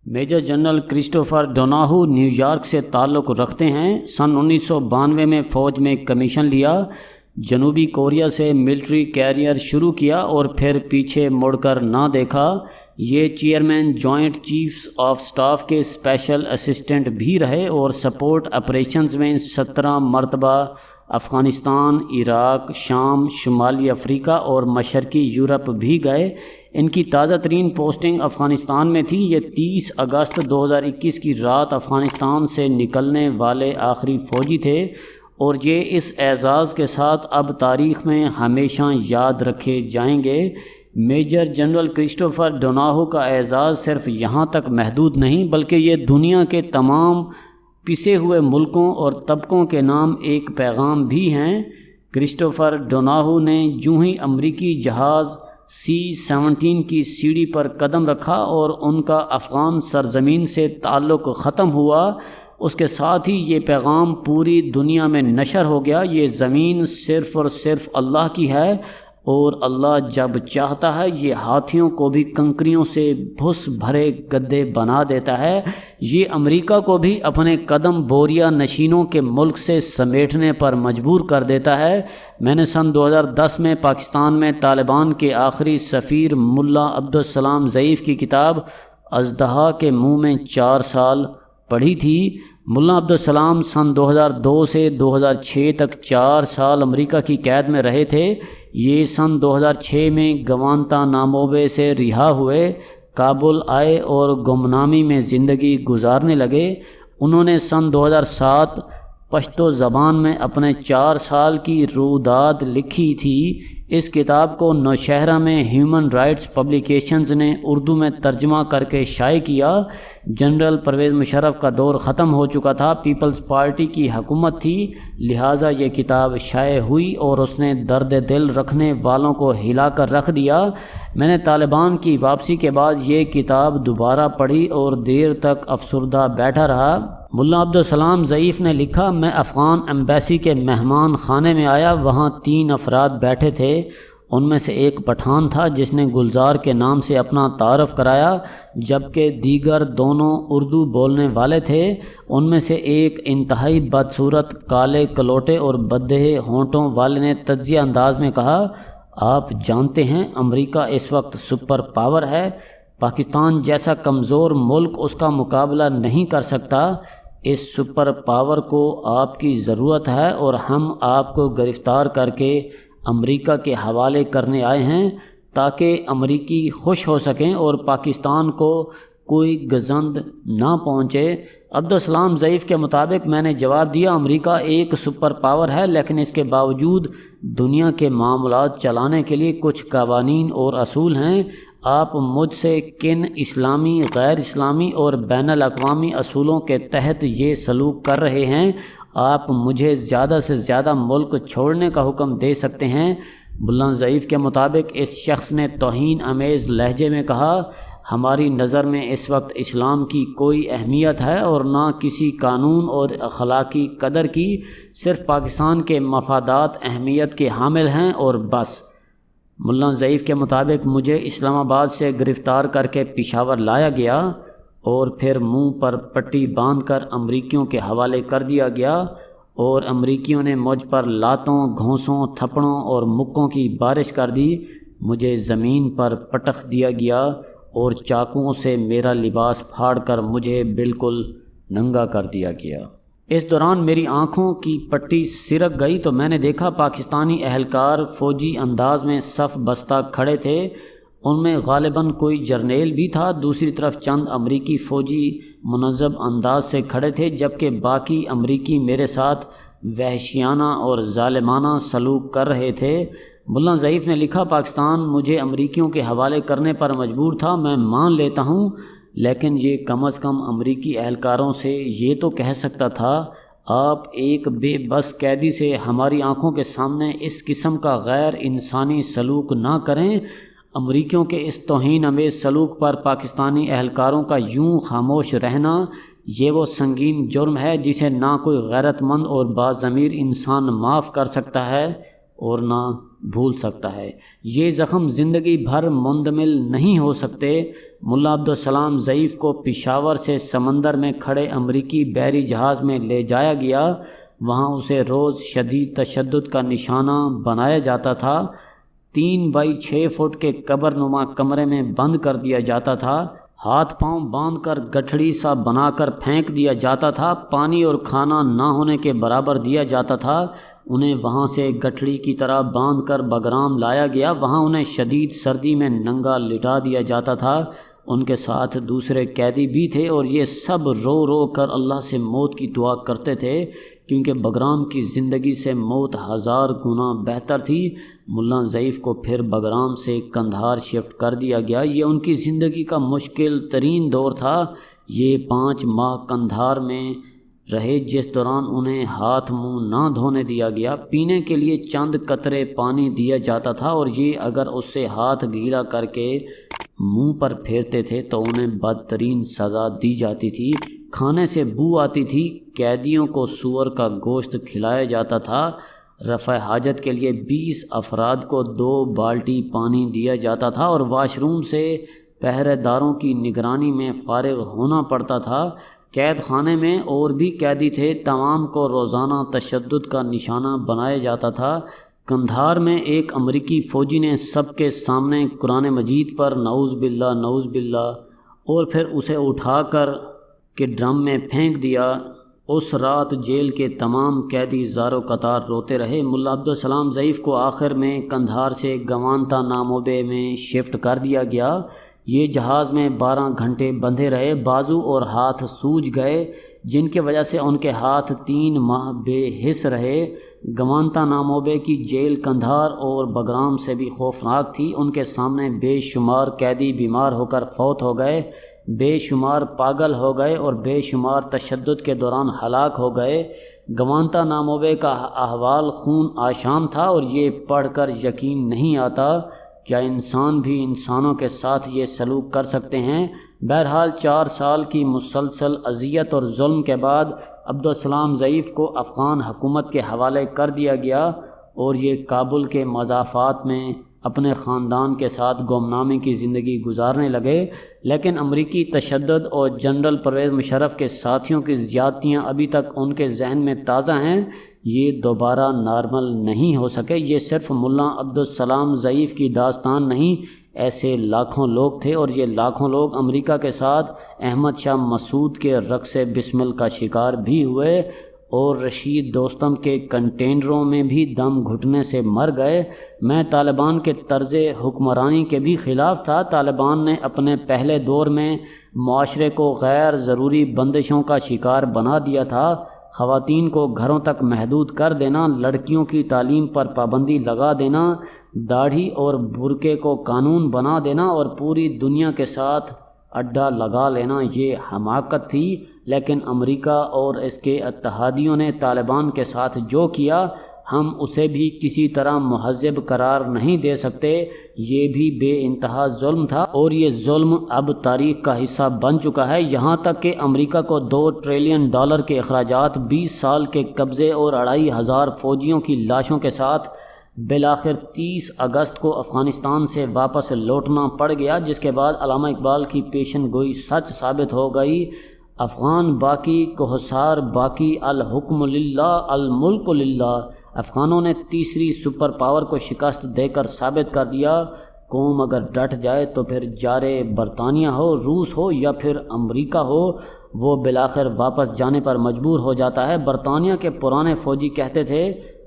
Major general Christopher Donahue New York سے تعلق رکھتے ہیں۔ سن 1992 میں فوج میں کمیشن لیا، جنوبی کوریا سے ملٹری کیریئر شروع کیا اور پھر پیچھے مڑ کر نہ دیکھا۔ یہ chairman joint chiefs of staff کے اسپیشل اسسٹنٹ بھی رہے اور سپورٹ آپریشنز میں 17 مرتبہ افغانستان، عراق، شام، شمالی افریقہ اور مشرقی یورپ بھی گئے۔ ان کی تازہ ترین پوسٹنگ افغانستان میں تھی۔ یہ 30 اگست 2021 کی رات افغانستان سے نکلنے والے آخری فوجی تھے اور یہ اس اعزاز کے ساتھ اب تاریخ میں ہمیشہ یاد رکھے جائیں گے۔ میجر جنرل کرسٹوفر ڈوناہو کا اعزاز صرف یہاں تک محدود نہیں بلکہ یہ دنیا کے تمام پسے ہوئے ملکوں اور طبقوں کے نام ایک پیغام بھی ہیں۔ کرسٹوفر ڈوناہو نے جو ہی امریکی جہاز C-17 کی سیڑھی پر قدم رکھا اور ان کا افغان سرزمین سے تعلق ختم ہوا، اس کے ساتھ ہی یہ پیغام پوری دنیا میں نشر ہو گیا۔ یہ زمین صرف اور صرف اللہ کی ہے اور اللہ جب چاہتا ہے یہ ہاتھیوں کو بھی کنکریوں سے بھس بھرے گدے بنا دیتا ہے۔ یہ امریکہ کو بھی اپنے قدم بوریا نشینوں کے ملک سے سمیٹنے پر مجبور کر دیتا ہے۔ میں نے سن 2010 میں پاکستان میں طالبان کے آخری سفیر ملا عبدالسلام ضعیف کی کتاب اژدہا کے منہ میں 4 سال پڑھی تھی۔ ملا عبدالسلام سن 2002 سے 2006 تک 4 سال امریکہ کی قید میں رہے تھے۔ یہ سن 2006 میں گوانتاناموبے سے رہا ہوئے کابل آئے اور گمنامی میں زندگی گزارنے لگے۔ انہوں نے سن 2007 پشتو زبان میں اپنے 4 سال کی روداد لکھی تھی۔ اس کتاب کو نوشہرہ میں ہیومن رائٹس پبلیکیشنز نے اردو میں ترجمہ کر کے شائع کیا۔ جنرل پرویز مشرف کا دور ختم ہو چکا تھا، پیپلز پارٹی کی حکومت تھی، لہٰذا یہ کتاب شائع ہوئی اور اس نے درد دل رکھنے والوں کو ہلا کر رکھ دیا۔ میں نے طالبان کی واپسی کے بعد یہ کتاب دوبارہ پڑھی اور دیر تک افسردہ بیٹھا رہا۔ ملا عبدالسلام ضعیف نے لکھا، میں افغان ایمبیسی کے مہمان خانے میں آیا، وہاں 3 افراد بیٹھے تھے۔ ان میں سے ایک پٹھان تھا جس نے گلزار کے نام سے اپنا تعارف کرایا، جبکہ دیگر دونوں اردو بولنے والے تھے۔ ان میں سے ایک انتہائی بدصورت کالے کلوٹے اور بددہے ہونٹوں والے نے تجزیہ انداز میں کہا، آپ جانتے ہیں امریکہ اس وقت سپر پاور ہے، پاکستان جیسا کمزور ملک اس کا مقابلہ نہیں کر سکتا۔ اس سپر پاور کو آپ کی ضرورت ہے اور ہم آپ کو گرفتار کر کے امریکہ کے حوالے کرنے آئے ہیں تاکہ امریکی خوش ہو سکیں اور پاکستان کو کوئی گزند نہ پہنچے۔ عبدالسلام ضعیف کے مطابق میں نے جواب دیا، امریکہ ایک سپر پاور ہے لیکن اس کے باوجود دنیا کے معاملات چلانے کے لیے کچھ قوانین اور اصول ہیں۔ آپ مجھ سے کن اسلامی، غیر اسلامی اور بین الاقوامی اصولوں کے تحت یہ سلوک کر رہے ہیں؟ آپ مجھے زیادہ سے زیادہ ملک چھوڑنے کا حکم دے سکتے ہیں۔ ملا ضعیف کے مطابق اس شخص نے توہین آمیز لہجے میں کہا، ہماری نظر میں اس وقت اسلام کی کوئی اہمیت ہے اور نہ کسی قانون اور اخلاقی قدر کی، صرف پاکستان کے مفادات اہمیت کے حامل ہیں اور بس۔ ملا ضعیف کے مطابق مجھے اسلام آباد سے گرفتار کر کے پشاور لایا گیا اور پھر منہ پر پٹی باندھ کر امریکیوں کے حوالے کر دیا گیا اور امریکیوں نے مجھ پر لاتوں، گھونسوں، تھپڑوں اور مکوں کی بارش کر دی۔ مجھے زمین پر پٹخ دیا گیا اور چاقوؤں سے میرا لباس پھاڑ کر مجھے بالکل ننگا کر دیا گیا۔ اس دوران میری آنکھوں کی پٹی سرک گئی تو میں نے دیکھا پاکستانی اہلکار فوجی انداز میں صف بستہ کھڑے تھے، ان میں غالباً کوئی جرنیل بھی تھا۔ دوسری طرف چند امریکی فوجی منظم انداز سے کھڑے تھے جبکہ باقی امریکی میرے ساتھ وحشیانہ اور ظالمانہ سلوک کر رہے تھے۔ ملا ضعیف نے لکھا، پاکستان مجھے امریکیوں کے حوالے کرنے پر مجبور تھا، میں مان لیتا ہوں، لیکن یہ کم از کم امریکی اہلکاروں سے یہ تو کہہ سکتا تھا، آپ ایک بے بس قیدی سے ہماری آنکھوں کے سامنے اس قسم کا غیر انسانی سلوک نہ کریں۔ امریکیوں کے اس توہین آمیز سلوک پر پاکستانی اہلکاروں کا یوں خاموش رہنا، یہ وہ سنگین جرم ہے جسے نہ کوئی غیرت مند اور باضمیر انسان معاف کر سکتا ہے اور نہ بھول سکتا ہے۔ یہ زخم زندگی بھر مندمل نہیں ہو سکتے۔ ملا عبدالسلام ضعیف کو پشاور سے سمندر میں کھڑے امریکی بحری جہاز میں لے جایا گیا۔ وہاں اسے روز شدید تشدد کا نشانہ بنایا جاتا تھا۔ 3 بائی 6 فٹ کے قبر نما کمرے میں بند کر دیا جاتا تھا۔ ہاتھ پاؤں باندھ کر گٹھڑی سا بنا کر پھینک دیا جاتا تھا۔ پانی اور کھانا نہ ہونے کے برابر دیا جاتا تھا۔ انہیں وہاں سے گٹھڑی کی طرح باندھ کر بگرام لایا گیا۔ وہاں انہیں شدید سردی میں ننگا لٹا دیا جاتا تھا۔ ان کے ساتھ دوسرے قیدی بھی تھے اور یہ سب رو رو کر اللہ سے موت کی دعا کرتے تھے، کیونکہ بگرام کی زندگی سے موت 1000 گنا بہتر تھی۔ ملا ضعیف کو پھر بگرام سے قندھار شفٹ کر دیا گیا۔ یہ ان کی زندگی کا مشکل ترین دور تھا۔ یہ 5 ماہ قندھار میں رہے، جس دوران انہیں ہاتھ منہ نہ دھونے دیا گیا۔ پینے کے لیے چند قطرے پانی دیا جاتا تھا، اور یہ اگر اس سے ہاتھ گیلا کر کے منہ پر پھیرتے تھے تو انہیں بدترین سزا دی جاتی تھی۔ کھانے سے بو آتی تھی۔ قیدیوں کو سور کا گوشت کھلایا جاتا تھا۔ رفع حاجت کے لیے 20 افراد کو 2 بالٹی پانی دیا جاتا تھا، اور واش روم سے پہرے داروں کی نگرانی میں فارغ ہونا پڑتا تھا۔ قید خانے میں اور بھی قیدی تھے۔ تمام کو روزانہ تشدد کا نشانہ بنایا جاتا تھا۔ قندھار میں ایک امریکی فوجی نے سب کے سامنے قرآن مجید پر نعوذ باللہ نعوذ باللہ اور پھر اسے اٹھا کر کے ڈرم میں پھینک دیا۔ اس رات جیل کے تمام قیدی زارو قطار روتے رہے۔ ملا عبدالسلام ضعیف کو آخر میں قندھار سے گوانتا ناموبے میں شفٹ کر دیا گیا۔ یہ جہاز میں 12 گھنٹے بندھے رہے۔ بازو اور ہاتھ سوج گئے، جن کی وجہ سے ان کے ہاتھ 3 ماہ بے حس رہے۔ گوانتا ناموبے کی جیل قندھار اور بگرام سے بھی خوفناک تھی۔ ان کے سامنے بے شمار قیدی بیمار ہو کر فوت ہو گئے، بے شمار پاگل ہو گئے اور بے شمار تشدد کے دوران ہلاک ہو گئے۔ گوانتا ناموبے کا احوال خون آشام تھا، اور یہ پڑھ کر یقین نہیں آتا کیا انسان بھی انسانوں کے ساتھ یہ سلوک کر سکتے ہیں۔ بہرحال 4 سال کی مسلسل اذیت اور ظلم کے بعد عبدالسلام ضعیف کو افغان حکومت کے حوالے کر دیا گیا، اور یہ کابل کے مضافات میں اپنے خاندان کے ساتھ گمنامی کی زندگی گزارنے لگے۔ لیکن امریکی تشدد اور جنرل پرویز مشرف کے ساتھیوں کی زیادتیاں ابھی تک ان کے ذہن میں تازہ ہیں۔ یہ دوبارہ نارمل نہیں ہو سکے۔ یہ صرف ملا عبدالسلام ضعیف کی داستان نہیں، ایسے لاکھوں لوگ تھے، اور یہ لاکھوں لوگ امریکہ کے ساتھ احمد شاہ مسعود کے رقص بسمل کا شکار بھی ہوئے، اور رشید دوستم کے کنٹینروں میں بھی دم گھٹنے سے مر گئے۔ میں طالبان کے طرز حکمرانی کے بھی خلاف تھا۔ طالبان نے اپنے پہلے دور میں معاشرے کو غیر ضروری بندشوں کا شکار بنا دیا تھا۔ خواتین کو گھروں تک محدود کر دینا، لڑکیوں کی تعلیم پر پابندی لگا دینا، داڑھی اور برقعے کو قانون بنا دینا، اور پوری دنیا کے ساتھ اڈا لگا لینا، یہ حماقت تھی۔ لیکن امریکہ اور اس کے اتحادیوں نے طالبان کے ساتھ جو کیا، ہم اسے بھی کسی طرح مہذب قرار نہیں دے سکتے۔ یہ بھی بے انتہا ظلم تھا، اور یہ ظلم اب تاریخ کا حصہ بن چکا ہے، یہاں تک کہ امریکہ کو $2 ٹریلین کے اخراجات، 20 سال کے قبضے اور 2500 فوجیوں کی لاشوں کے ساتھ بالآخر 30 اگست کو افغانستان سے واپس لوٹنا پڑ گیا، جس کے بعد علامہ اقبال کی پیشن گوئی سچ ثابت ہو گئی۔ افغان باقی، کوہسار باقی، الحکم للہ الملک للہ۔ افغانوں نے تیسری سپر پاور کو شکست دے کر ثابت کر دیا، قوم اگر ڈٹ جائے تو پھر جارے برطانیہ ہو، روس ہو یا پھر امریکہ ہو، وہ بالآخر واپس جانے پر مجبور ہو جاتا ہے۔ برطانیہ کے پرانے فوجی کہتے تھے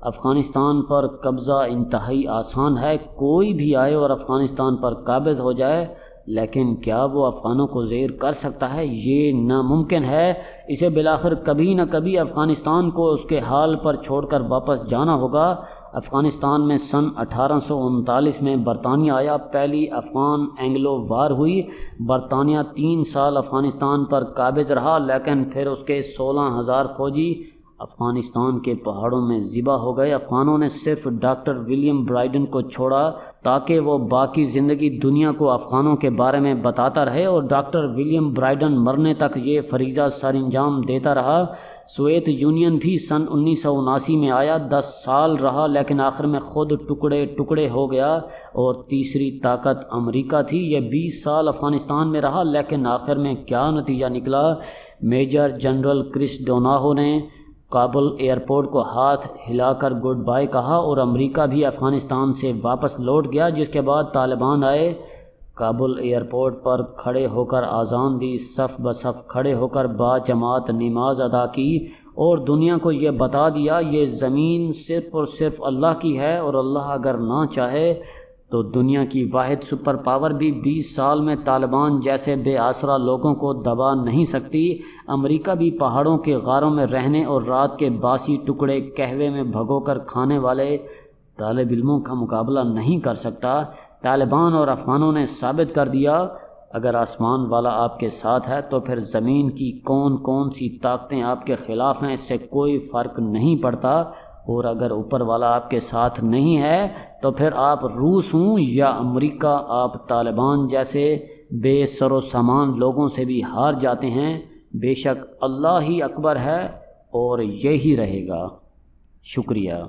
افغانستان پر قبضہ انتہائی آسان ہے، کوئی بھی آئے اور افغانستان پر قابض ہو جائے، لیکن کیا وہ افغانوں کو زیر کر سکتا ہے؟ یہ ناممکن ہے۔ اسے بالآخر کبھی نہ کبھی افغانستان کو اس کے حال پر چھوڑ کر واپس جانا ہوگا۔ افغانستان میں سن 1839 میں برطانیہ آیا، پہلی افغان اینگلو وار ہوئی۔ برطانیہ 3 سال افغانستان پر قابض رہا، لیکن پھر اس کے 16,000 فوجی افغانستان کے پہاڑوں میں ذبح ہو گئے۔ افغانوں نے صرف ڈاکٹر ولیم برائیڈن کو چھوڑا تاکہ وہ باقی زندگی دنیا کو افغانوں کے بارے میں بتاتا رہے، اور ڈاکٹر ولیم برائیڈن مرنے تک یہ فریضہ سر انجام دیتا رہا سوویت یونین بھی سن 1979 میں آیا، 10 سال رہا لیکن آخر میں خود ٹکڑے ٹکڑے ہو گیا، اور تیسری طاقت امریکہ تھی۔ یہ 20 سال افغانستان میں رہا لیکن آخر میں کیا نتیجہ نکلا؟ میجر جنرل کرس ڈوناہو نے کابل ایئرپورٹ کو ہاتھ ہلا کر گڈ بائی کہا اور امریکہ بھی افغانستان سے واپس لوٹ گیا، جس کے بعد طالبان آئے، کابل ایئرپورٹ پر کھڑے ہو کر اذان دی، صف بصف کھڑے ہو کر با جماعت نماز ادا کی اور دنیا کو یہ بتا دیا یہ زمین صرف اور صرف اللہ کی ہے، اور اللہ اگر نہ چاہے تو دنیا کی واحد سپر پاور بھی 20 سال میں طالبان جیسے بے آسرا لوگوں کو دبا نہیں سکتی۔ امریکہ بھی پہاڑوں کے غاروں میں رہنے اور رات کے باسی ٹکڑے قہوے میں بھگو کر کھانے والے طالب علموں کا مقابلہ نہیں کر سکتا۔ طالبان اور افغانوں نے ثابت کر دیا اگر آسمان والا آپ کے ساتھ ہے تو پھر زمین کی کون کون سی طاقتیں آپ کے خلاف ہیں، اس سے کوئی فرق نہیں پڑتا، اور اگر اوپر والا آپ کے ساتھ نہیں ہے تو پھر آپ روس ہوں یا امریکہ، آپ طالبان جیسے بے سر و سامان لوگوں سے بھی ہار جاتے ہیں۔ بے شک اللہ ہی اکبر ہے اور یہی رہے گا۔ شکریہ۔